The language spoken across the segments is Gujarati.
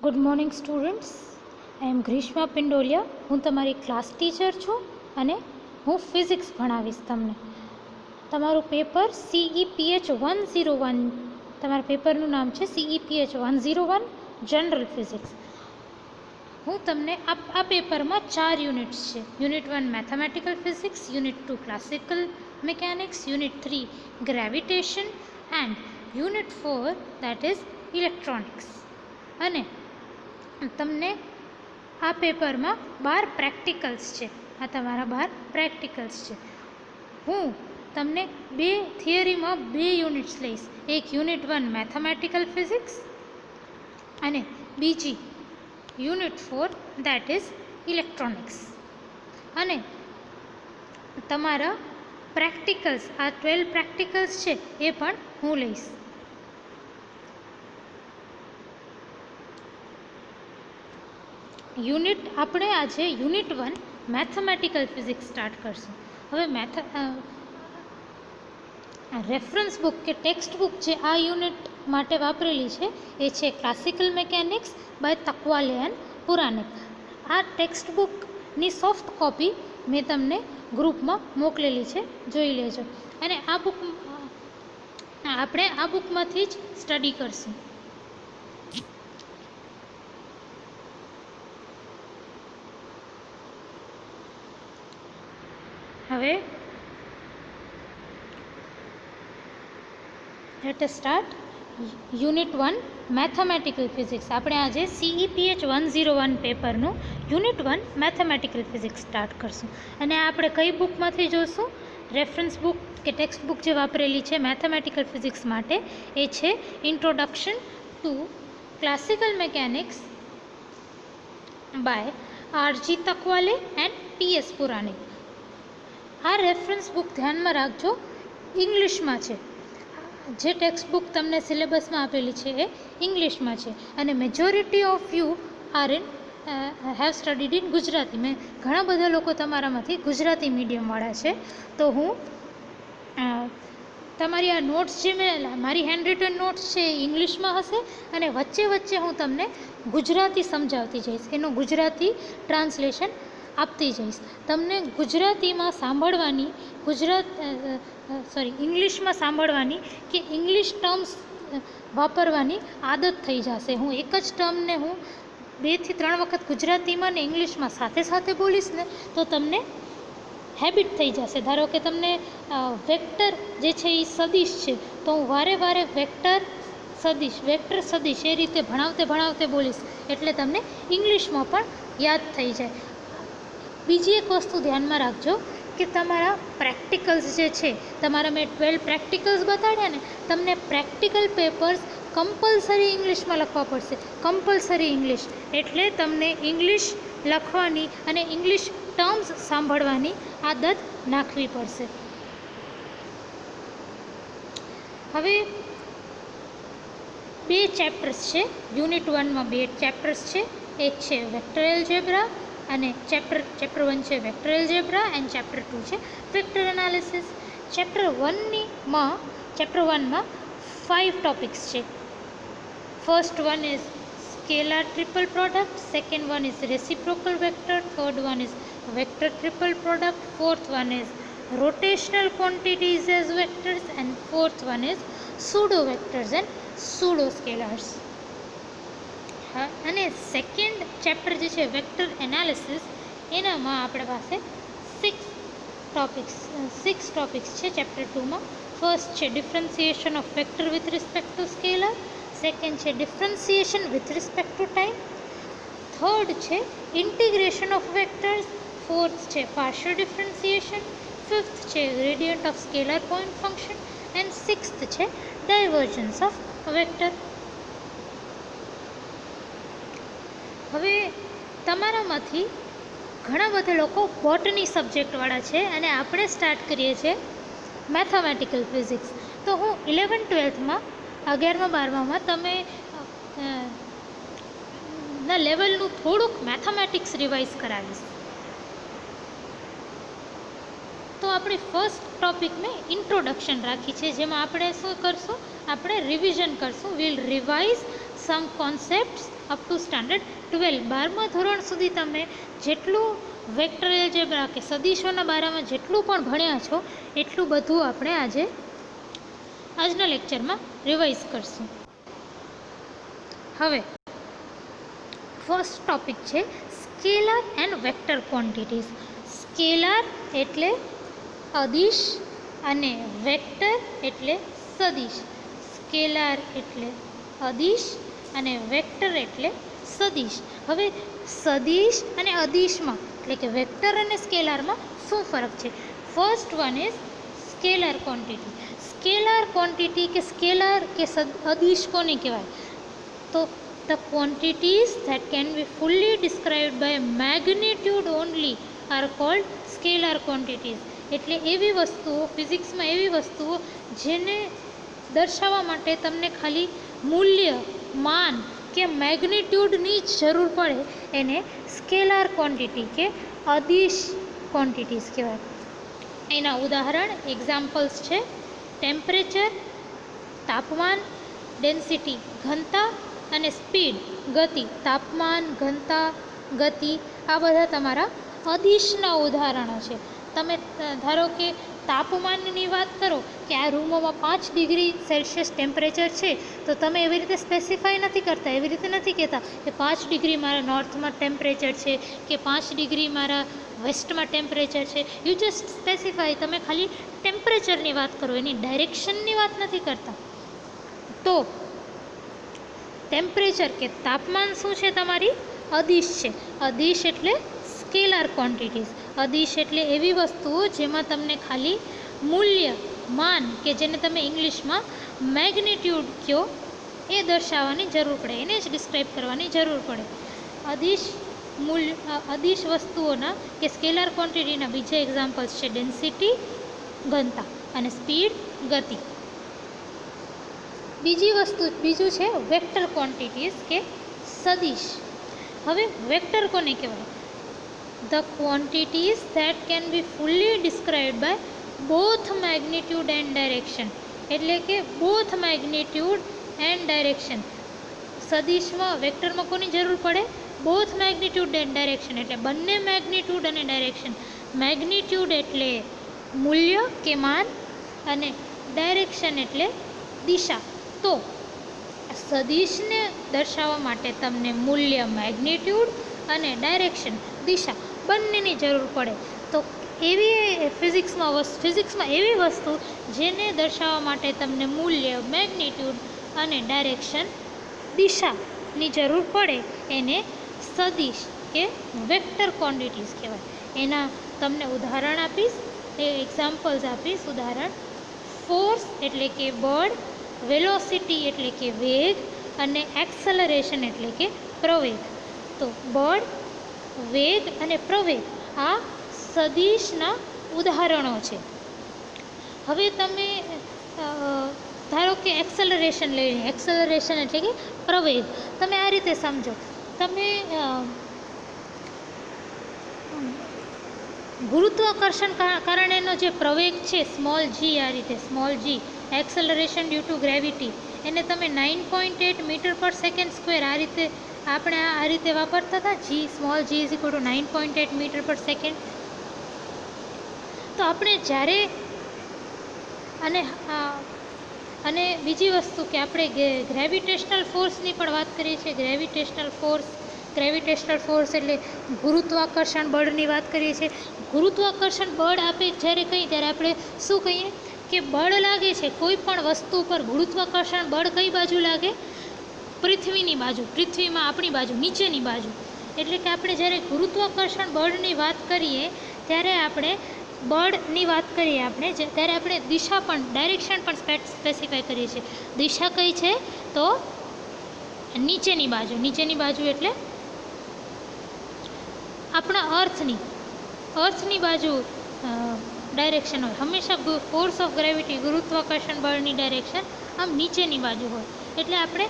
Good morning students. I am Grishma Pindoliya. હું તમારી ક્લાસ ટીચર છું અને હું ફિઝિક્સ ભણાવીશ તમને. તમારું પેપર CEPH 101, તમારા પેપરનું નામ છે CEPH 101 જનરલ ફિઝિક્સ. હું તમને આ પેપરમાં 4 યુનિટ્સ છે. Unit 1 mathematical physics, unit 2 classical mechanics, unit 3 gravitation and unit 4 that is electronics. અને તમને આ પેપરમાં 12 પ્રેક્ટિકલ્સ છે. આ તમારા 12 પ્રેક્ટિકલ્સ છે. હું તમને થિયરીમાં 2 યુનિટ્સ લઈશ. એક યુનિટ 1 મેથેમેટિકલ ફિઝિક્સ અને બીજી યુનિટ 4 દેટ ઇઝ ઇલેક્ટ્રોનિક્સ. અને તમારા પ્રેક્ટિકલ્સ, આ 12 પ્રેક્ટિકલ્સ છે એ પણ હું લઈશ. આપણે આજે યુનિટ 1 મેથેમેટિકલ ફિઝિક્સ સ્ટાર્ટ કરશું. હવે રેફરન્સ બુક કે ટેક્સ્ટ બુક જે આ યુનિટ માટે વાપરેલી છે એ છે ક્લાસિકલ મિકેનિક્સ બાય તકવાલે એન્ડ પુરાનિક. આ ટેક્સ્ટ બુકની સોફ્ટ કોપી મેં તમને ગ્રુપમાં મોકલેલી છે, જોઈ લેજો. અને આપણે આ બુકમાંથી જ સ્ટડી કરશું. હવે let us start unit 1 mathematical physics. આપણે આજે CEPH 101 પેપરનું યુનિટ 1 મેથેમેટિકલ ફિઝિક્સ સ્ટાર્ટ કરશું. અને આપણે કઈ બુકમાંથી જોઈશું? રેફરન્સ બુક કે ટેક્સ્ટ બુક જે વાપરેલી છે મેથેમેટિકલ ફિઝિક્સ માટે એ છે introduction to classical mechanics by RG Takwale and TS Puranik. આ રેફરન્સ બુક ધ્યાનમાં રાખજો, ઇંગ્લિશમાં છે. જે ટેક્સ્ટ બુક તમને સિલેબસમાં આપેલી છે એ ઇંગ્લિશમાં છે. અને majority of you have studied in Gujarati. ઘણા બધા લોકો તમારામાંથી ગુજરાતી મીડિયમવાળા છે. તો હું તમારી આ નોટ્સ જે મારી હેન્ડ રિટન નોટ્સ છે એ ઇંગ્લિશમાં હશે અને વચ્ચે વચ્ચે હું તમને ગુજરાતી સમજાવતી જઈશ, એનું ગુજરાતી ટ્રાન્સલેશન આપતી જઈશ. તમને ગુજરાતીમાં સાંભળવાની, ઇંગ્લિશમાં સાંભળવાની કે ઇંગ્લિશ ટર્મ્સ વાપરવાની આદત થઈ જશે. હું એક જ ટર્મને હું 2 થી 3 વખત ગુજરાતીમાં ને ઇંગ્લિશમાં સાથે સાથે બોલીશ ને તો તમને હેબિટ થઈ જશે. ધારો કે તમને વેક્ટર જે છે એ સદિશ છે તો હું વારે વારે વેક્ટર સદિશ એ રીતે ભણાવતે બોલીશ એટલે તમને ઇંગ્લિશમાં પણ યાદ થઈ જાય. બીજી એક વસ્તુ ધ્યાનમાં રાખજો કે તમારા પ્રેક્ટિકલ્સ જે છે, તમારા મેં 12 પ્રેક્ટિકલ્સ બતાડ્યા ને, તમને પ્રેક્ટિકલ પેપર્સ કમ્પલસરી ઇંગ્લિશમાં લખવા પડશે. કમ્પલસરી ઇંગ્લિશ એટલે તમને ઇંગ્લિશ લખવાની અને ઇંગ્લિશ ટર્મ્સ સાંભળવાની આદત નાખવી પડશે. હવે 2 ચેપ્ટર્સ છે યુનિટ 1માં. 2 ચેપ્ટર્સ છે. એક છે વેક્ટર એલ્જેબ્રા અને ચેપ્ટર 1 છે વેક્ટર એલ્જેબ્રા એન્ડ ચેપ્ટર 2 છે વેક્ટર એનાલિસિસ. ચેપ્ટર 1માં 5 ટોપિક્સ છે. First one is scalar triple product, second one is reciprocal vector, third one is vector triple product, fourth one is rotational quantities as vectors and fourth one is pseudo vectors and pseudo scalars. અને સેકન્ડ ચેપ્ટર જે છે વેક્ટર એનાલિસિસ, એનામાં આપણી પાસે 6 ટોપિક્સ છે ચેપ્ટર 2માં. ફર્સ્ટ છે differentiation of vector with respect to scalar, second છે differentiation with respect to time, third છે ઇન્ટિગ્રેશન ઓફ વેક્ટર્સ, ફોર્થ છે પાર્શિયલ ડિફરન્સિએશન, ફિફ્થ છે gradient of scalar point function and sixth છે ડાયવર્જન્સ ઓફ વેક્ટર. હવે તમારામાંથી ઘણા બધા લોકો બોટની સબ્જેક્ટવાળા છે અને આપણે સ્ટાર્ટ કરીએ છીએ મેથેમેટિકલ ફિઝિક્સ. તો હું 11th-12thમાં 11માં-12માં તમે ના લેવલનું થોડુંક મેથેમેટિક્સ રિવાઇઝ કરાવીશ. તો આપણી ફર્સ્ટ ટોપિક મેં ઇન્ટ્રોડક્શન રાખી છે, જેમાં આપણે શું કરશું? આપણે રિવિઝન કરશું. We'll revise some concepts up to standard 12. 12મા ધોરણ સુધી તમે જેટલું વેક્ટર એલ્જેબ્રા કે સદીશોના બારામાં જેટલું પણ ભણ્યા છો એટલું બધું આપણે આજના લેક્ચરમાં રિવાઇઝ કરશું. હવે ફર્સ્ટ ટોપિક છે scalar and vector quantities. Scalar એટલે અદિશ અને વેક્ટર એટલે સદિશ. સ્કેલર એટલે અદિશ અને વેક્ટર એટલે સદિશ. હવે સદિશ અને અદિશમાં એટલે કે વેક્ટર અને સ્કેલરમાં શું ફરક છે? First one is scalar quantity. Scalar quantity કે સ્કેલર કે અદિશ કોને કહેવાય? તો the quantities that can be fully described by magnitude only are called scalar quantities. એટલે એવી વસ્તુઓ, ફિઝિક્સમાં એવી વસ્તુઓ જેને દર્શાવવા માટે તમને ખાલી મૂલ્ય, માન કે મેગ્નિટ્યૂડની જ જરૂર પડે એને સ્કેલાર ક્વોન્ટિટી કે અદિશ ક્વોન્ટિટીઝ કહેવાય. એના ઉદાહરણ એક્ઝામ્પલ્સ છે ટેમ્પરેચર તાપમાન, ડેન્સિટી ઘનતા અને સ્પીડ ગતિ. તાપમાન, ઘનતા, ગતિ આ બધા તમારા અદિશના ઉદાહરણો છે. તમે ધારો કે તાપમાનની વાત કરો કે આ રૂમોમાં 5 ડિગ્રી સેલ્સિયસ ટેમ્પરેચર છે, તો તમે એવી રીતે સ્પેસિફાઈ નથી કરતા, એવી રીતે નથી કહેતા કે 5 ડિગ્રી મારા નોર્થમાં ટેમ્પરેચર છે કે 5 ડિગ્રી મારા વેસ્ટમાં ટેમ્પરેચર છે. You just specify. તમે ખાલી ટેમ્પરેચરની વાત કરો, એની ડાયરેક્શનની વાત નથી કરતા. તો ટેમ્પરેચર કે તાપમાન શું છે? તમારી અદિશ છે. અદિશ એટલે સ્કેલાર ક્વોન્ટિટીઝ. અદિશ એટલે એવી વસ્તુઓ જેમાં તમને ખાલી મૂલ્ય, માન કે જેને તમે ઇંગ્લિશમાં મેગ્નિટ્યૂડ કહો એ દર્શાવવાની જરૂર પડે, એને જ ડિસ્ક્રાઇબ કરવાની જરૂર પડે. અદિશ વસ્તુઓના કે સ્કેલાર ક્વોન્ટિટીના બીજા એક્ઝામ્પલ્સ છે ડેન્સિટી ઘનતા અને સ્પીડ ગતિ. બીજું છે વેક્ટર ક્વોન્ટિટીઝ કે સદિશ. હવે વેક્ટર કોને કહેવાય? The quantities that can be fully described by both magnitude and direction. એટલે કે બોથ મેગ્નિટ્યૂડ એન્ડ ડાયરેક્શન. સદિશમાં વેક્ટરમાં કોની જરૂર પડે? Both magnitude and direction. એટલે બંને મેગ્નિટ્યૂડ અને ડાયરેક્શન. મેગ્નિટ્યૂડ એટલે મૂલ્ય કે માન અને ડાયરેક્શન એટલે દિશા. તો સદિશને દર્શાવવા માટે તમને મૂલ્ય, મેગ્નિટ્યૂડ અને ડાયરેક્શન, દિશા બંનેની જરૂર પડે. તો એવી ફિઝિક્સમાં એવી વસ્તુ જેને દર્શાવવા માટે તમને મૂલ્ય, મેગ્નિટ્યૂડ અને ડાયરેક્શન, દિશાની જરૂર પડે એને સદિશ કે વેક્ટર ક્વોન્ટિટીઝ કહેવાય. એના તમને ઉદાહરણ આપીશ, એક્ઝામ્પલ્સ આપીશ. ઉદાહરણ ફોર્સ એટલે કે બળ, વેલોસિટી એટલે કે વેગ અને એક્સલરેશન એટલે કે પ્રવેગ. તો બળ, વેગ અને પ્રવેગ આ સદિશના ઉદાહરણો છે. હવે તમે ધારો કે એક્સલરેશન લઈ લો. એક્સલરેશન એટલે કે પ્રવેગ. તમે આ રીતે સમજો. તમે ગુરુત્વાકર્ષણ કારણેનો જે પ્રવેગ છે સ્મોલ જી, આ રીતે small G, acceleration due to gravity, એને તમે 9.8 મીટર પર સેકન્ડ સ્ક્વેર આ રીતે આપણે આ રીતે વાપરતા હતા. G small G is equal to 9.8 metre per second. તો આપણે જ્યારે અને બીજી વસ્તુ કે આપણે ગ્રેવિટેશનલ ફોર્સની પણ વાત કરીએ છીએ. ગ્રેવિટેશનલ ફોર્સ એટલે ગુરુત્વાકર્ષણ બળની વાત કરીએ છીએ. ગુરુત્વાકર્ષણ બળ આપે જ્યારે કંઈ ત્યારે આપણે શું કહીએ કે બળ લાગે છે કોઈ પણ વસ્તુ પર, ગુરુત્વાકર્ષણ બળ કઈ બાજુ લાગે? પૃથ્વીની બાજુ. પૃથ્વીમાં આપણી બાજુ, નીચેની બાજુ. એટલે કે આપણે જ્યારે ગુરુત્વાકર્ષણ બળની વાત કરીએ ત્યારે આપણે ત્યારે આપણે દિશા પણ, ડાયરેક્શન પણ સ્પેસિફાઈ કરીએ છીએ. દિશા કઈ છે? તો નીચેની બાજુ. નીચેની બાજુ એટલે આપણા અર્થની બાજુ ડાયરેક્શન હોય. હંમેશા ફોર્સ ઓફ ગ્રેવિટી, ગુરુત્વાકર્ષણ બળની ડાયરેક્શન આમ નીચેની બાજુ હોય. એટલે આપણે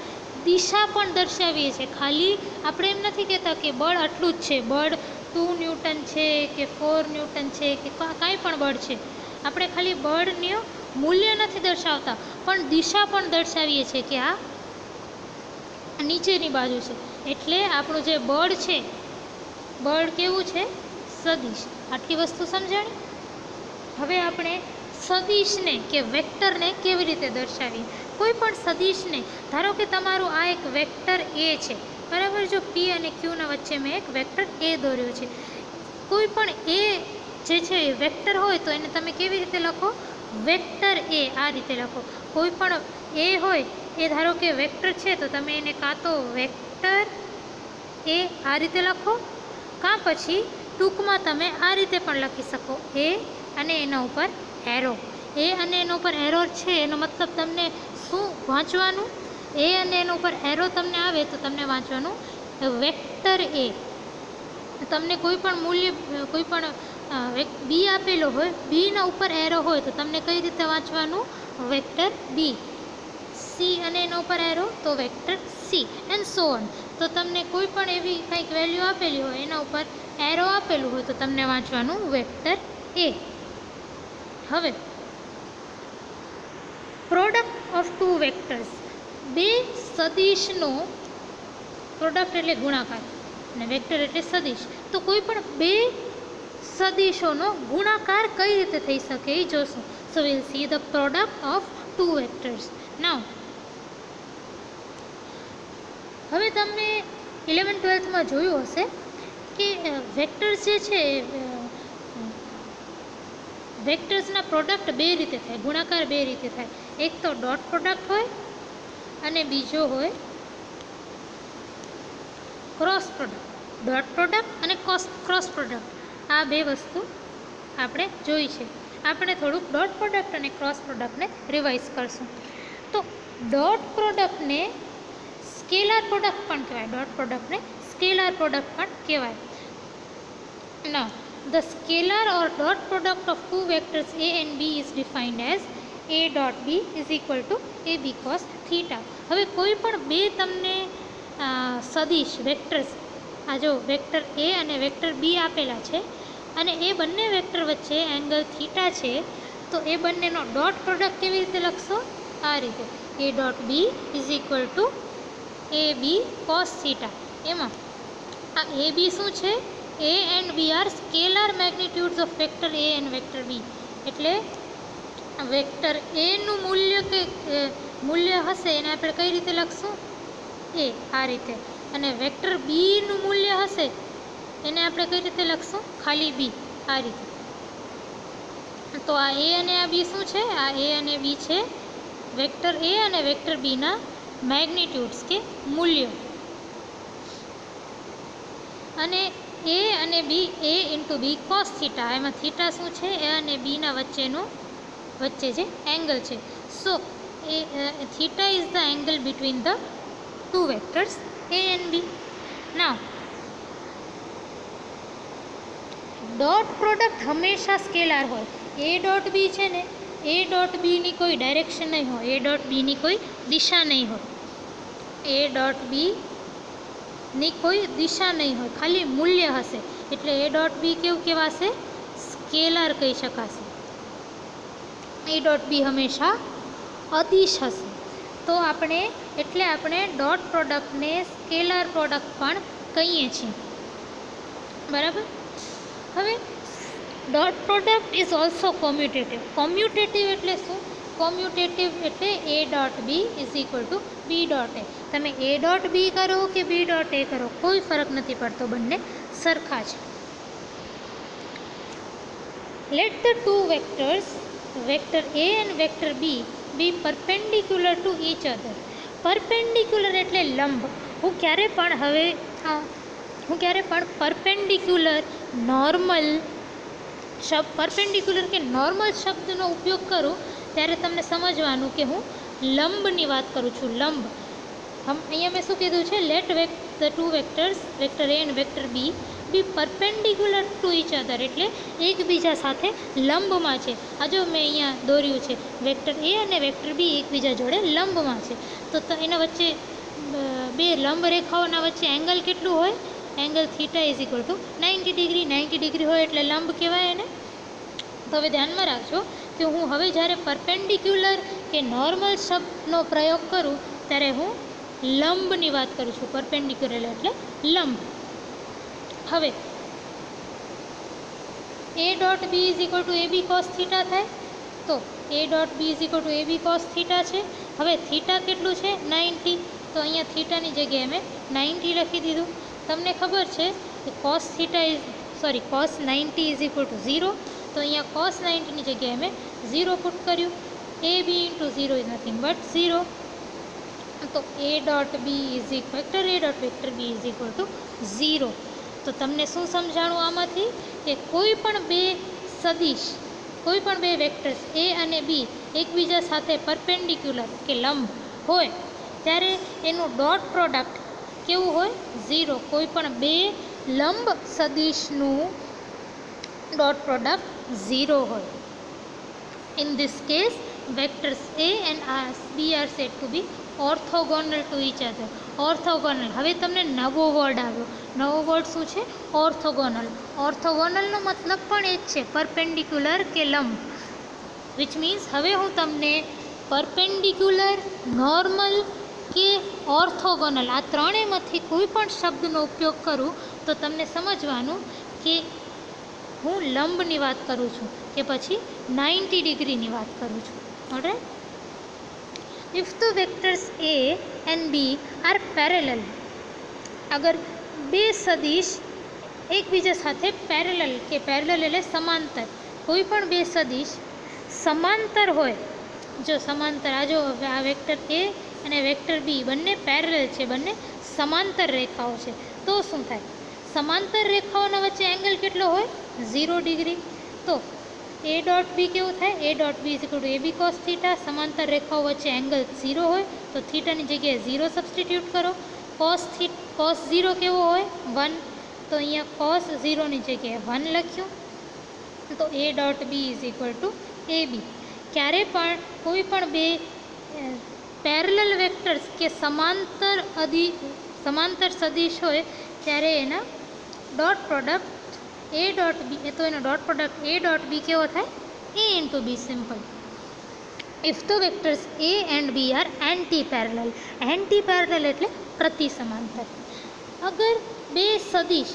દિશા પણ દર્શાવીએ છીએ. ખાલી આપણે એમ નથી કહેતા કે બળ આટલું જ છે, બળ 2 ન્યૂટન છે કે 4 ન્યૂટન છે કે કાંઈ પણ બળ છે. આપણે ખાલી બળનું મૂલ્ય નથી દર્શાવતા, પણ દિશા પણ દર્શાવીએ છીએ કે આ નીચેની બાજુ છે. એટલે આપણું જે બળ છે, બળ કેવું છે? સદિશ. આટલી વસ્તુ સમજાણી. હવે આપણે સદિશને કે વેક્ટરને કેવી રીતે દર્શાવીએ? કોઈ પણ સદિશને, ધારો કે તમારું આ એક વેક્ટર એ છે, બરાબર? જો પી અને ક્યુના વચ્ચે મેં એક વેક્ટર એ દોર્યો છે. કોઈ પણ એ જે છે એ વેક્ટર હોય તો એને તમે કેવી રીતે લખો? વેક્ટર એ. આ રીતે લખો. કોઈ પણ એ હોય એ ધારો કે વેક્ટર છે તો તમે એને કાં તો વેક્ટર એ આ રીતે લખો, કાં પછી ટૂંકમાં તમે આ રીતે પણ લખી શકો, એ અને એના ઉપર એરો. એ અને એના ઉપર એરો છે એનો મતલબ તમને શું વાંચવાનું? એ અને એના ઉપર એરો તમને આવે તો તમને વાંચવાનું વેક્ટર એ. તમને કોઈ પણ મૂલ્ય, કોઈ પણ બી આપેલો હોય, બીના ઉપર એરો હોય તો તમને કઈ રીતે વાંચવાનું? વેક્ટર બી. સી અને એના ઉપર એરો તો vector C, and so on. તો તમને કોઈ પણ એવી કંઈક વેલ્યુ આપેલી હોય, એના ઉપર એરો આપેલું હોય તો તમને વાંચવાનું વેક્ટર એ. હવે પ્રોડક્ટ ઓફ ટુ વેક્ટર્સ, બે સદિશનો પ્રોડક્ટ એટલે ગુણાકાર અને વેક્ટર એટલે સદિશ. તો કોઈ પણ બે સદિશોનો ગુણાકાર કઈ રીતે થઈ શકે એ જોશું. So will see the product of two vectors. Now હવે તમે 11th-12thમાં જોયું હશે કે વેક્ટર્સ જે છે, વેક્ટર્સના પ્રોડક્ટ બે રીતે થાય, ગુણાકાર બે રીતે થાય. એક તો ડોટ પ્રોડક્ટ હોય અને બીજો હોય ક્રોસ પ્રોડક્ટ. ડોટ પ્રોડક્ટ અને ક્રોસ પ્રોડક્ટ, આ બે વસ્તુ આપણે જોઈ છે. આપણે થોડુંક ડોટ પ્રોડક્ટ અને ક્રોસ પ્રોડક્ટને રિવાઇઝ કરશું. તો ડોટ પ્રોડક્ટને સ્કેલાર પ્રોડક્ટ પણ કહેવાય, ડોટ પ્રોડક્ટને સ્કેલાર પ્રોડક્ટ પણ કહેવાય. નાઉ the scalar or dot product of two vectors a and b is defined as a dot b is equal to ab cos theta. હવે કોઈ પણ બે તમને સદિશ વેક્ટર્સ, આ જો વેક્ટર એ અને વેક્ટર બી આપેલા છે અને એ બંને વેક્ટર વચ્ચે એંગલ થીટા છે, તો એ બંનેનો ડોટ પ્રોડક્ટ કેવી રીતે લખશો? આ રીતે, A dot B is equal to A B cos theta. એમાં આ એ બી શું છે? A and B are scalar magnitudes of vector A and vector B. એટલે વેક્ટર A નું મૂલ્ય હશે એને આપણે કઈ રીતે લખશું? એ આ રીતે. અને વેક્ટર B નું મૂલ્ય હશે એને આપણે કઈ રીતે લખશું? ખાલી B આ રીતે. તો આ A અને આ B શું છે? આ A અને B છે વેક્ટર A અને વેક્ટર B ના મેગ્નિટ્યુડ્સ કે મૂલ્યો. અને એ અને B, A into B cos theta. એમાં થીટા શું છે? એ અને બીના વચ્ચે જે એંગલ છે. So A theta is the angle between the two vectors A and B. Now dot product હંમેશા સ્કેલાર હોય. એ ડોટ બી છે ને, એ ડોટ બીની કોઈ ડાયરેક્શન નહીં હોય, એ ડોટ બીની કોઈ દિશા નહીં હોય, એ ડોટ બી ની કોઈ દિશા નહીં હોય, ખાલી મૂલ્ય હશે. એટલે એ ડોટ બી કેવું કહેવાશે? સ્કેલાર કહી શકાશે. એ ડોટ બી હંમેશા અદિશ હશે. તો આપણે ડોટ પ્રોડક્ટને સ્કેલાર પ્રોડક્ટ પણ કહીએ છીએ, બરાબર? હવે dot product is also commutative. Commutative એટલે શું? કોમ્યુટેટિવ એટલે A dot B is equal to B dot A. તમે એ ડોટ બી કરો કે બી ડોટ એ કરો, કોઈ ફરક નથી પડતો, બંને સરખા છે. Let the two vectors, vector A and vector B, B perpendicular to each other. Perpendicular એટલે લંબ. હું ક્યારે પણ પરપેન્ડિક્યુલર, નોર્મલ પરપેન્ડિક્યુલર કે નોર્મલ શબ્દનો ઉપયોગ કરું ત્યારે તમને સમજવાનું કે હું લંબની વાત કરું છું. લંબ. અહીંયા મેં શું કીધું છે? Let the two vectors, vector A and vector B, B perpendicular to each other એટલે એકબીજા સાથે લંબમાં છે. આ જો મેં અહીંયા દોર્યું છે, વેક્ટર એ અને વેક્ટર બી એકબીજા જોડે લંબમાં છે. તો એના વચ્ચે બે લંબ રેખાઓના વચ્ચે એંગલ કેટલું હોય? Angle theta is equal two 90 degree. 90 degree હોય એટલે લંબ કહેવાય એને. તો હવે ધ્યાનમાં રાખજો કે હું હવે જ્યારે પરપેન્ડિક્યુલર કે નોર્મલ શબ્દનો પ્રયોગ કરું ત્યારે હું લંબની વાત કરું છું. પરપેન્ડિક્યુલર એટલે લંબ. હવે A dot B is equal to A B cos theta થાય. તો A dot B is equal to A B cos theta છે. હવે થીટા કેટલું છે? 90. તો અહીંયા થીટાની જગ્યાએ મેં 90 લખી દીધું. તમને ખબર છે કે cos theta cos 90 is equal to 0. તો અહીંયા કોસ 90ની જગ્યાએ મેં 0 પુટ કર્યું. A B into 0 is nothing but 0. તો A dot B is equal A dot vector B is equal to 0. તો તમને શું સમજાણું આમાંથી? કે કોઈ પણ બે સદિશ, કોઈ પણ બે વેક્ટર્સ એ અને બી એકબીજા સાથે પરપેન્ડિક્યુલર કે લંબ હોય ત્યારે એનું ડોટ પ્રોડક્ટ કેવું હોય? 0. કોઈ પણ બે લંબ સદિશનું ડોટ પ્રોડક્ટ 0 હોય. In this case, vectors A and B are said to be orthogonal to each other. Orthogonal. હવે તમને નવો વર્ડ આવ્યો. નવો વર્ડ શું છે? ઓર્થોગોનલ. ઓર્થોગોનલનો મતલબ પણ એ જ છે, પરપેન્ડિક્યુલર કે લંબ. વિચ મીન્સ હવે હું તમને પરપેન્ડિક્યુલર, નોર્મલ કે ઓર્થોગોનલ આ ત્રણેયમાંથી કોઈ પણ શબ્દનો ઉપયોગ કરું તો તમને સમજવાનું કે હું લંબની વાત કરું છું કે પછી 90 ડિગ્રીની વાત કરું છું. Alright. If the vectors A and B are parallel, અગર બે સદિશ એકબીજા સાથે પેરેલલ કે પેરેલલ એટલે સમાંતર, કોઈ પણ બે સદિશ સમાંતર હોય, જો સમાંતર આ વેક્ટર એ અને વેક્ટર બી બંને પેરેલલ છે, બંને સમાંતર રેખાઓ છે, તો શું થાય? સમાંતર રેખાઓના વચ્ચે એંગલ કેટલો હોય? 0 ડિગ્રી. તો એ ડોટ બી કેવું થાય? A dot B is equal to A B cos theta. સમાંતર રેખાઓ વચ્ચે એંગલ 0 હોય તો થીટાની જગ્યાએ 0 સબસ્ટિટ્યૂટ કરો. કોસ 0 કેવો હોય? 1. તો અહીંયા કોસ 0ની જગ્યાએ 1 લખ્યું. તો A dot B is equal to A B. ક્યારે પણ કોઈ પણ બે પેરેલલ વેક્ટર્સ કે સમાંતર સદિશ હોય ત્યારે એના dot product A dot B, તો એનો dot product A dot B કેવો થાય? A into B. Simple. If the vectors A and B are anti parallel. Anti parallel એટલે પ્રતિ સમાંતર. અગર બે સદિશ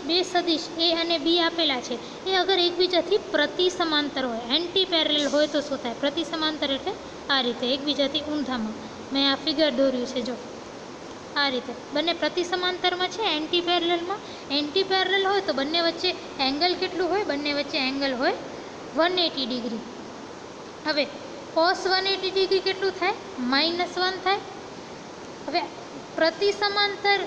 એ અને બી આપેલા છે, એ અગર એકબીજાથી પ્રતિ સમાંતર હોય, એન્ટી પેરેલલ હોય તો શું થાય? પ્રતિ સમાંતર એટલે આ રીતે એકબીજાથી ઊંધામાં. મેં આ ફિગર દોર્યું છે, જો આ રીતે બંને પ્રતિ સમાંતરમાં છે. એન્ટી પેરેલલમાં એન્ટી પેરેલલ હોય તો બંને વચ્ચે એંગલ કેટલું હોય? બંને વચ્ચે એંગલ હોય 180 ડિગ્રી. હવે કોસ 180 ડિગ્રી કેટલું થાય? -1 થાય. હવે પ્રતિ સમાંતર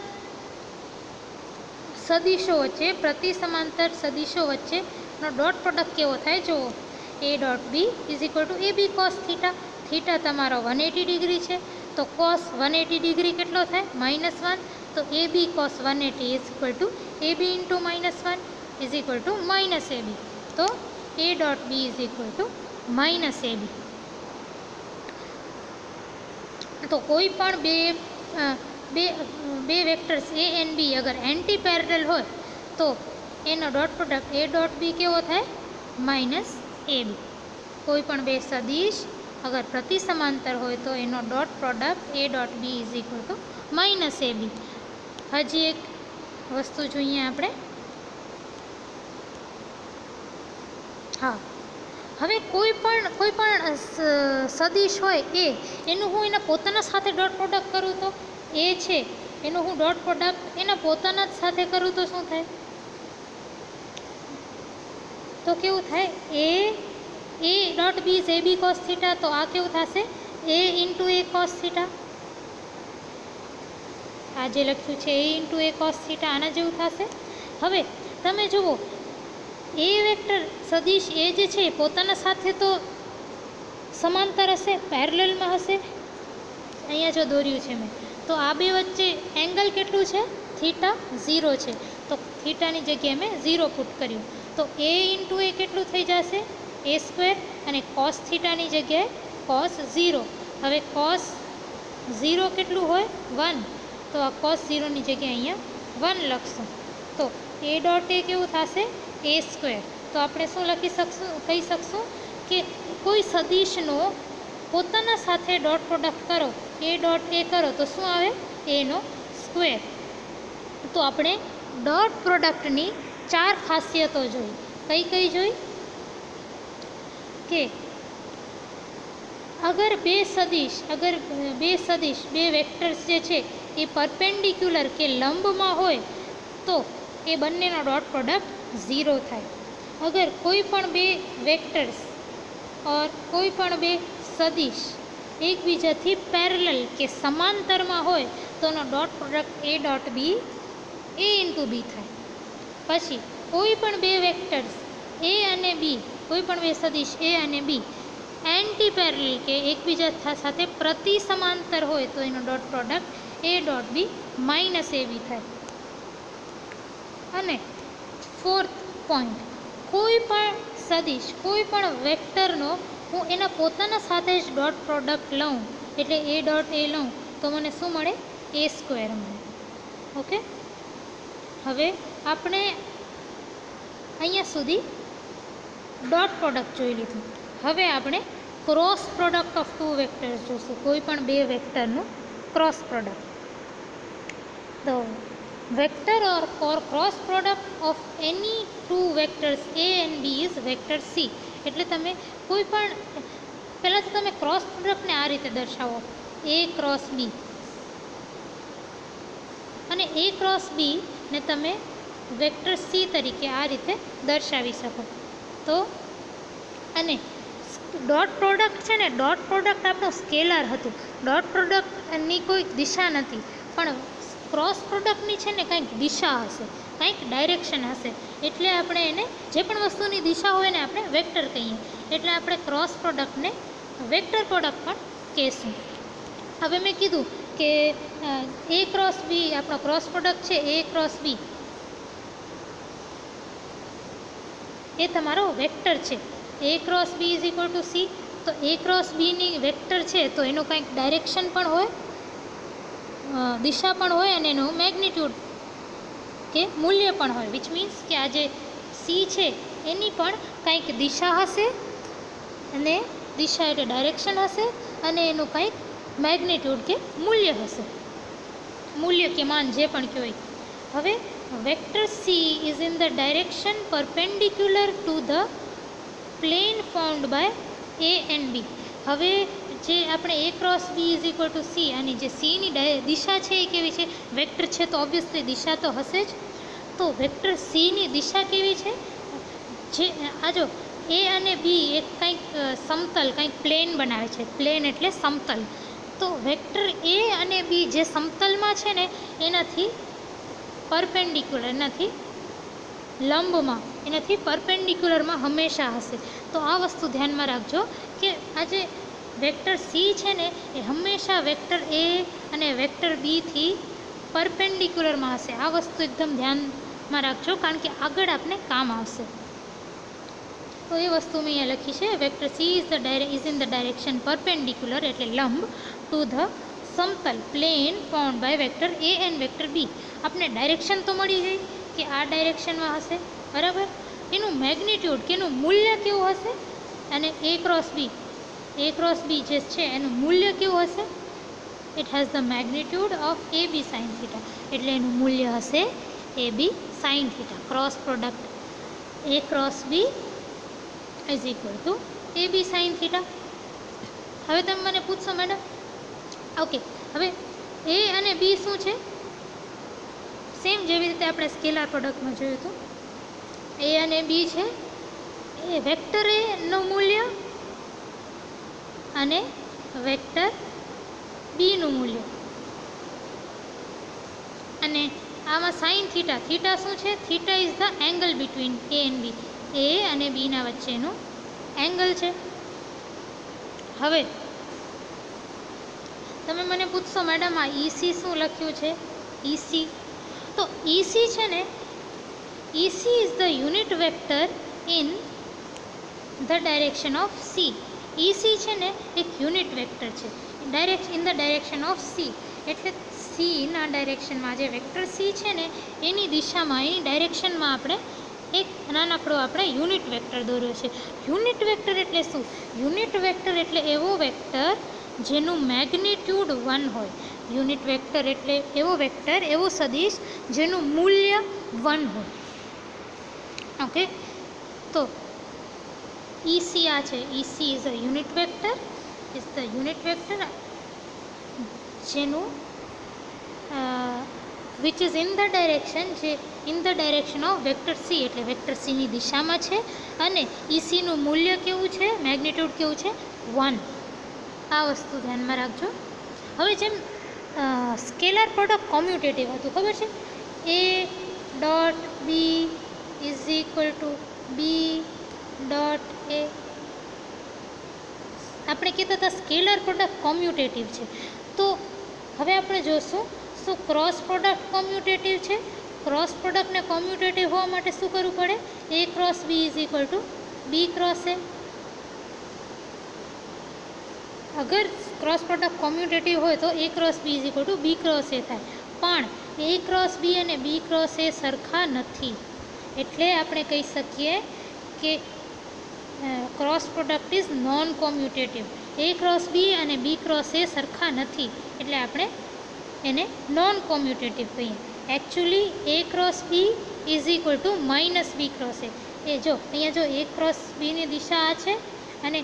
સદિશો વચ્ચેનો ડોટ પ્રોડક્ટ કેવો થાય? જુઓ, A dot B is equal to A B cos theta. Theta તમારો 180 ડિગ્રી છે, તો કોસ 180 ડિગ્રી કેટલો થાય? -1. તો A B cos 180 is equal to A B into -1 is equal to -A B. તો A dot B is equal to -A B. તો કોઈ પણ બે વેક્ટર્સ એ એન્ડ બી અગર એન્ટી પેરેલલ હોય તો એનો dot product A dot B કેવો થાય? -એ બી. કોઈ પણ બે સદિશ અગર પ્રતિ સમાંતર હોય તો એનો dot product A dot B is equal to -A B. હજી એક વસ્તુ જોઈએ આપણે. હા, હવે કોઈ પણ સદિશ હોય એનું હું એના પોતાના સાથે ડોટ પ્રોડક્ટ કરું તો એ છે એનું હું ડોટ પ્રોડક્ટ એના પોતાના જ સાથે કરું તો શું થાય? તો કેવું થાય? A dot B is A B cos theta. તો આ કેવું થશે? A into A cos theta. આ જે લખ્યું છે A into A cos theta, આના જેવું થશે. હવે તમે જુઓ, એ વેક્ટર સદિશ એ જે છે પોતાના સાથે તો સમાંતર હશે, પેરેલલમાં હશે. અહીંયા જો દોર્યું છે મેં, તો આ બે વચ્ચે એંગલ કેટલું છે? થીટા 0 છે. તો થીટાની જગ્યાએ મેં 0 પુટ કર્યું. તો એ ઇન્ટુ એ કેટલું થઈ જશે? એ સ્ક્વેર. અને કોસ થીટાની જગ્યાએ કોસ 0. હવે કોસ 0 કેટલું હોય? 1. તો આ કોસ 0ની જગ્યાએ અહીંયા 1 લખશું. તો એ ડોટ એ કેવું થશે? એ સ્ક્વેર. તો આપણે શું કહી શકશું કે કોઈ સદિશનો પોતાના સાથે ડોટ પ્રોડક્ટ કરો, એ ડોટ એ કરો તો શું આવે? એનો સ્ક્વેર. તો આપણે ડોટ પ્રોડક્ટની 4 ખાસિયતો જોઈ. કઈ કઈ જોઈ? કે અગર બે સદિશ બે વેક્ટર્સ જે છે એ પરપેન્ડિક્યુલર કે લંબમાં હોય તો એ બંનેનો ડોટ પ્રોડક્ટ 0 થાય. અગર કોઈ પણ બે વેક્ટર્સ ઓર કોઈ પણ બે સદિશ એકબીજાથી પેરેલલ કે સમાંતરમાં હોય તો એનો dot product A dot B A into B થાય. પછી કોઈ પણ બે વેક્ટર્સ એ અને બી, કોઈ પણ બે સદિશ એ અને બી એન્ટી પેરેલલ કે એકબીજા સાથે પ્રતિ સમાંતર હોય તો એનો dot product A dot B minus A B થાય. અને 4th પોઈન્ટ, કોઈ પણ સદિશ કોઈ પણ વેક્ટરનો હું એના પોતાના સાથે જ ડોટ પ્રોડક્ટ લઉં એટલે એ ડોટ એ લઉં તો મને શું મળે? એ સ્ક્વેર મળે. ઓકે, હવે આપણે અહીંયા સુધી ડોટ પ્રોડક્ટ જોઈ લીધું. હવે આપણે ક્રોસ પ્રોડક્ટ ઓફ 2 વેક્ટર્સ જોઈશું. કોઈ પણ બે વેક્ટરનું ક્રોસ પ્રોડક્ટ. તો vector or cross product of any 2 vectors A and B is vector C. એટલે તમે કોઈ પણ, પહેલાં તો તમે ક્રોસ પ્રોડક્ટને આ રીતે દર્શાવો, એ ક્રોસ બી, અને એ ક્રોસ બી ને તમે વેક્ટર સી તરીકે આ રીતે દર્શાવી શકો. તો અને ડોટ પ્રોડક્ટ છે ને, ડોટ પ્રોડક્ટ આપણું સ્કેલર હતું. ડોટ પ્રોડક્ટની કોઈ દિશા નથી, પણ ક્રોસ પ્રોડક્ટની છે ને કંઈક દિશા હશે, કંઈક ડાયરેક્શન હશે. એટલે આપણે એને, જે પણ વસ્તુની દિશા હોય ને આપણે વેક્ટર કહીએ. એટલે આપણે ક્રોસ પ્રોડક્ટને વેક્ટર પ્રોડક્ટ પણ કહેશું. હવે મેં કીધું કે એ ક્રોસ બી આપણો ક્રોસ પ્રોડક્ટ છે, એ ક્રોસ બી એ તમારો વેક્ટર છે. A cross B is equal to C. તો એ ક્રોસ બીની વેક્ટર છે તો એનું કંઈક ડાયરેક્શન પણ હોય, દિશા પણ હોય, અને એનું મેગ્નિટ્યુડ કે મૂલ્ય પણ હોય. વિચ મીન્સ કે આ જે સી છે એની પણ કંઈક દિશા હશે, અને દિશા એટલે ડાયરેક્શન હશે, અને એનું કંઈક મેગ્નિટ્યુડ કે મૂલ્ય હશે. મૂલ્ય કે માન જે પણ કહેવાય. હવે vector C is in the direction perpendicular to the plane found by A and B. હવે જે આપણે A cross B is equal to C, અને જે સીની દિશા છે એ કેવી છે? વેક્ટર છે તો ઓબ્વિયસલી દિશા તો હશે જ. તો વેક્ટર સીની દિશા કેવી છે? જે આ જો એ અને બી એક કંઈક સમતલ, કંઈક પ્લેન બનાવે છે. પ્લેન એટલે સમતલ. તો વેક્ટર એ અને બી જે સમતલમાં છે ને એનાથી પરપેન્ડિક્યુલર, એનાથી લંબમાં, એનાથી પરપેન્ડિક્યુલરમાં હંમેશા હશે. તો આ વસ્તુ ધ્યાનમાં રાખજો કે આ જે વેક્ટર સી છે ને એ હંમેશા વેક્ટર એ અને વેક્ટર બીથી પરપેન્ડિક્યુલરમાં હશે. આ વસ્તુ એકદમ ધ્યાનમાં રાખજો, કારણ કે આગળ આપણે કામ આવશે. તો એ વસ્તુ મેં અહીંયા લખી છે. Vector C is in the direction perpendicular એટલે લંબ ટુ ધ સમતલ plane found by vector A and vector B. આપણે ડાયરેક્શન તો મળી ગઈ કે આ ડાયરેક્શનમાં હશે, બરાબર. એનું મેગ્નિટ્યુડ કે એનું મૂલ્ય કેવું હશે? અને એ ક્રોસ બી જે છે એનું મૂલ્ય કેવું હશે? It has the magnitude of A B sine theta. એટલે એનું મૂલ્ય હશે A B sine theta. Cross product A cross B is equal to A B sine theta. હવે તમે મને પૂછશો મેડમ, ઓકે, હવે એ અને બી શું છે? સેમ જેવી રીતે આપણે સ્કેલર પ્રોડક્ટમાં જોયું હતું, એ અને બી છે એ વેક્ટર એનું મૂલ્ય અને વેક્ટર બીનું મૂલ્ય. અને આમાં સાઇન થીટા, થીટા શું છે? Theta is the angle between A and B. એ અને બીના વચ્ચેનું એંગલ છે. હવે તમે મને પૂછશો મેડમ આ ઈસી શું લખ્યું છે? ઈસી, તો ઈસી છે ને, EC is the unit vector in the direction of C. EC છે ને એક યુનિટ વેક્ટર છે in the direction of C. એટલે સીના ડાયરેક્શનમાં જે વેક્ટર સી છે ને એની દિશામાં, એની ડાયરેક્શનમાં આપણે એક નાનકડો આપણે યુનિટ વેક્ટર દોર્યો છે. યુનિટ વેક્ટર એટલે શું? યુનિટ વેક્ટર એટલે એવો વેક્ટર જેનું મેગ્નિટ્યુડ 1 હોય. યુનિટ વેક્ટર એટલે એવો સદિશ જેનું મૂલ્ય 1 હોય. ઓકે, તો EC આ છે. EC is a unit vector, જેનું which is in the direction of vector C, એટલે વેક્ટર C ની દિશામાં છે. અને EC નું મૂલ્ય કેવું છે, મેગ્નિટ્યુડ કેવું છે, 1. આ વસ્તુ ધ્યાનમાં રાખજો. હવે જેમ સ્કેલર પ્રોડક્ટ કોમ્યુટેટિવ હતું, ખબર છે, A dot B is equal two B dot A. આપણે કહેતા હતા સ્કેલર પ્રોડક્ટ કોમ્યુટેટિવ છે. તો હવે આપણે જોશું શું ક્રોસ પ્રોડક્ટ કોમ્યુટેટિવ છે. ક્રોસ પ્રોડક્ટને કોમ્યુટેટિવ હોવા માટે શું કરવું પડે? A cross B is equal two B cross A. અગર ક્રોસ પ્રોડક્ટ કોમ્યુટેટિવ હોય તો A cross B is equal two B cross A થાય. પણ A ક્રોસ B અને B ક્રોસ A સરખા નથી, એટલે આપણે કહી શકીએ કે cross product is known commutative. A cross B અને B ક્રોસ A સરખા નથી, એટલે આપણે એને નોન કોમ્યુટેટિવ કહીએ. Actually A cross B is equal two minus B cross A. એ જો અહીંયા જો A ક્રોસ Bની દિશા આ છે અને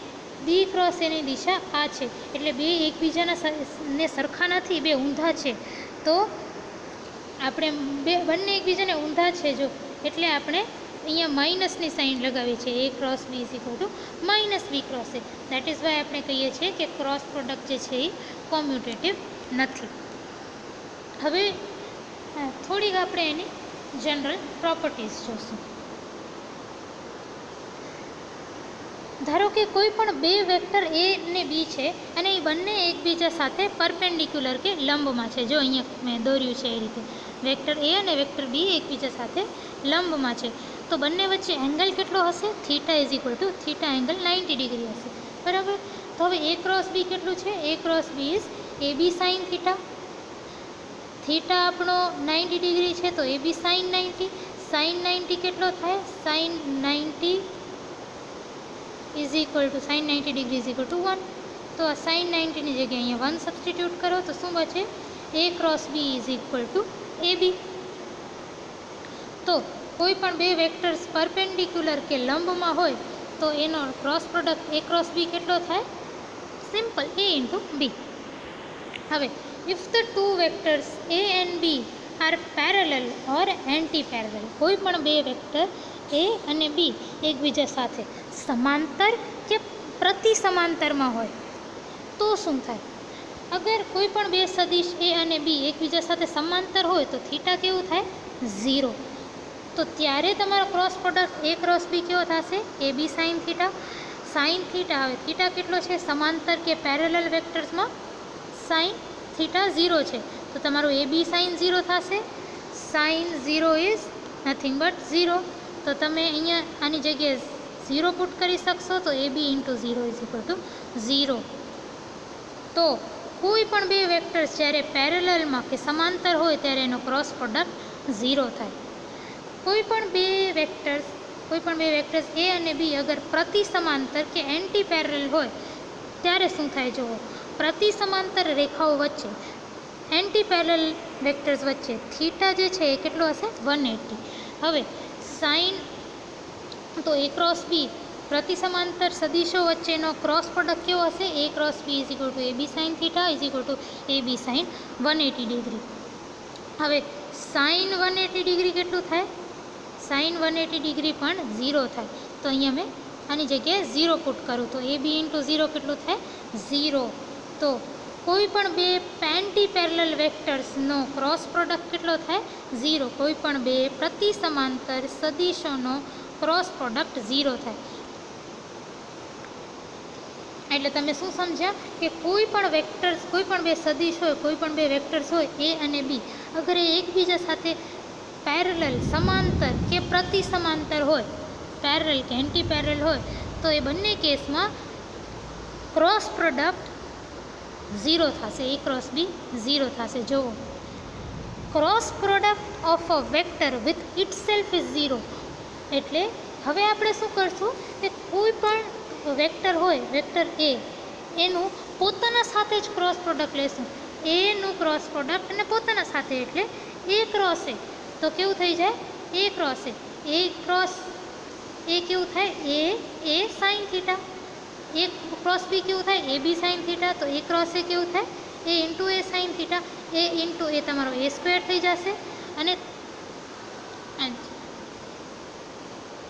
B ક્રોસ Aની દિશા આ છે, એટલે બે એકબીજાને સરખા નથી, બે ઊંધા છે. તો આપણે બંને એકબીજાને ઊંધા છે જો, એટલે આપણે અહીંયા માઇનસની સાઇન લગાવીએ છીએ. A cross B is equal two minus B cross A. That is why આપણે કહીએ છીએ કે ક્રોસ પ્રોડક્ટ જે છે એ કોમ્યુટેટિવ નથી. હવે થોડીક આપણે એની જનરલ પ્રોપર્ટીઝ જોશું. ધારો કે કોઈ પણ બે વેક્ટર A ને B છે અને એ બંને એકબીજા સાથે પરપેન્ડિક્યુલર કે લંબમાં છે. જો અહીંયા મેં દોર્યું છે એ રીતે વેક્ટર A અને વેક્ટર B એકબીજા સાથે લંબમાં છે, તો બંને વચ્ચે એંગલ કેટલો હશે? Theta is equal two theta angle 90 degree હશે. બરાબર. તો હવે A ક્રોસ B કેટલું છે? A cross B is AB sine theta. Theta આપણો 90 ડિગ્રી છે, તો AB સાઇન 90. સાઇન 90 કેટલો થાય? Sine 90 is equal to sine 90 degree is equal to 1. તો આ સાઇન 90ની જગ્યાએ અહીંયા 1 સબસ્ટિટ્યૂટ કરો તો શું બચે? A cross B is equal to AB. તો કોઈ પણ બે વેક્ટર્સ પરપેન્ડિક્યુલર કે લંબમાં હોય તો એનો cross product A cross B કેટલો થાય? Simple, A into B. હવે if the two vectors A and B are parallel or anti parallel, કોઈ પણ બે વેક્ટર A અને B એકબીજા સાથે સમાંતર કે પ્રતિ સમાંતરમાં હોય તો શું થાય? અગર કોઈ પણ બે સદિશ A અને B એકબીજા સાથે સમાંતર હોય તો થીટા કેવું થાય? 0. તો ત્યારે તમારો cross product A cross B કેવો થશે? AB sine theta. Sign theta, હવે થીટા કેટલો છે? સમાંતર કે પેરેલલ વેક્ટર્સમાં સાઇન થીટા 0 છે, તો તમારું AB સાઇન 0 થશે. Sine 0 is nothing but 0. તો તમે અહીંયા આની જગ્યાએ 0 પુટ કરી શકશો, તો AB into 0 is equal to 0. તો કોઈ પણ બે વેક્ટર્સ જ્યારે પેરેલલમાં કે સમાંતર હોય ત્યારે એનો ક્રોસ પ્રોડક્ટ 0 થાય. કોઈ પણ બે વેક્ટર્સ A અને B અગર પ્રતિ સમાંતર કે એન્ટી પેરેલલ હોય ત્યારે શું થાય જુઓ. પ્રતિ સમાંતર રેખાઓ વચ્ચે એન્ટી પેરેલલ વેક્ટર્સ વચ્ચે થીટા જે છે એ કેટલો હશે? 180. હવે સાઇન, તો A ક્રોસ B પ્રતિ સમાંતર સદિશો વચ્ચેનો ક્રોસ પ્રોડક્ટ કેવો હશે? A cross B is equal to AB sine theta is equal to AB sine 180 degree. હવે સાઇન 180 ડિગ્રી કેટલું થાય? સાઇન 180 ડિગ્રી પણ 0 થાય. તો અહીંયા મેં આની જગ્યાએ 0 પુટ કરું તો AB ઇન્ટુ 0 કેટલું થાય? 0. તો કોઈ પણ બે એન્ટી પેરેલલ વેક્ટર્સનો ક્રોસ પ્રોડક્ટ કેટલો થાય? 0. કોઈ પણ બે પ્રતિ સમાંતર સદિશોનો ક્રોસ પ્રોડક્ટ 0 થાય. એટલે તમે શું સમજ્યા કે કોઈ પણ બે સદિશ હોય, કોઈ પણ બે વેક્ટર્સ હોય A અને B, અગર એ એકબીજા સાથે પેરેલલ, સમાંતર કે પ્રતિ સમાંતર હોય, પેરેલલ કે એન્ટી પેરેલલ હોય, તો એ બંને કેસમાં ક્રોસ પ્રોડક્ટ 0 થશે. A ક્રોસ B 0 થશે. જુઓ, cross product of a vector with it self is 0. એટલે હવે આપણે શું કરશું કે કોઈ પણ વેક્ટર હોય, વેક્ટર A એનું પોતાના સાથે જ ક્રોસ પ્રોડક્ટ લેશું. એનું ક્રોસ પ્રોડક્ટ અને પોતાના સાથે એટલે એ ક્રોસ એ. તો કેવું થઈ જાય? એ ક્રોસ એ. એ ક્રોસ એ કેવું થાય? એ સાઇન થીટા. એ ક્રોસ બી કેવું થાય? એ બી સાઇન થીટા. તો એ ક્રોસ એ કેવું થાય? A into A sine theta. A into એ તમારો એ સ્ક્વેર થઈ જશે. અને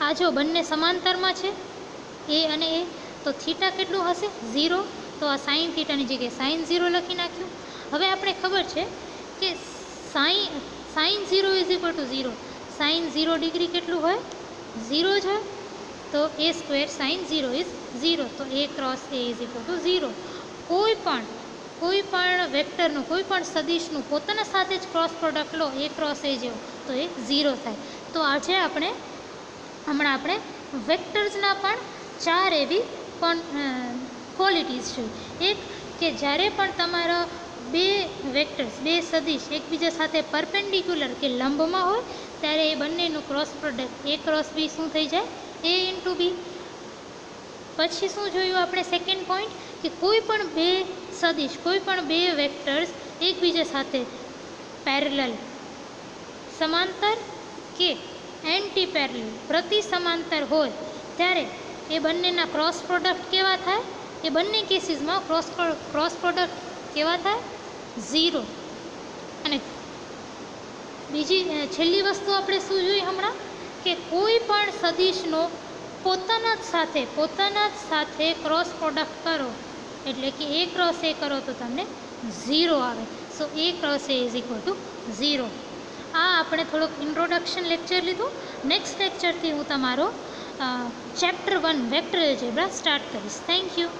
આ જો બંને સમાંતરમાં છે એ અને એ, તો થીટા કેટલું હશે? 0. તો આ સાઇન થીટાની જગ્યાએ સાઇન 0 લખી નાખ્યું. હવે આપણે ખબર છે કે sine 0 is equal to 0. Sine 0 degree કેટલું હોય? 0 જ હોય. તો એ સ્ક્વેર સાઇન 0 ઇઝ 0. તો A cross A is equal to 0. કોઈ પણ વેક્ટરનું, કોઈ પણ સદિશનું પોતાના સાથે જ ક્રોસ પ્રોડક્ટ લો એ ક્રોસ એ જેવું, તો એ 0 થાય. તો આજે હમણાં આપણે વેક્ટર્સના પણ 4 એવી ક્વોલિટીઝ છે. એક કે જ્યારે પણ તમારા બે વેક્ટર્સ, બે સદિશ એકબીજા સાથે પરપેન્ડિક્યુલર કે લંબમાં હોય ત્યારે એ બંનેનું ક્રોસ પ્રોડક્ટ એ ક્રોસ બી શું થઈ જાય? એ ઇન્ટુ બી. પછી શું જોયું આપણે? સેકન્ડ પોઈન્ટ કે કોઈ પણ બે સદિશ, કોઈ પણ બે વેક્ટર્સ એકબીજા સાથે પેરેલલ, સમાંતર કે એન્ટી પેરેલલ, પ્રતિ સમાંતર હોય ત્યારે એ બંનેના ક્રોસ પ્રોડક્ટ કેવા થાય? એ બંને કેસીસમાં ક્રોસ પ્રોડક્ટ કેવા થાય? 0. અને છેલ્લી વસ્તુ આપણે શું જોઈ હમણાં? કે કોઈ પણ સદિશનો પોતાના જ સાથે ક્રોસ પ્રોડક્ટ કરો એટલે કે એ ક્રોસ એ કરો તો તમને 0 આવે. So A cross A is equal to 0. આ આપણે થોડુંક ઇન્ટ્રોડક્શન લેક્ચર લીધું. નેક્સ્ટ લેક્ચરથી હું તમારો ચેપ્ટર 1 વેક્ટર એલ્જેબ્રા સ્ટાર્ટ કરીશ. Thank you.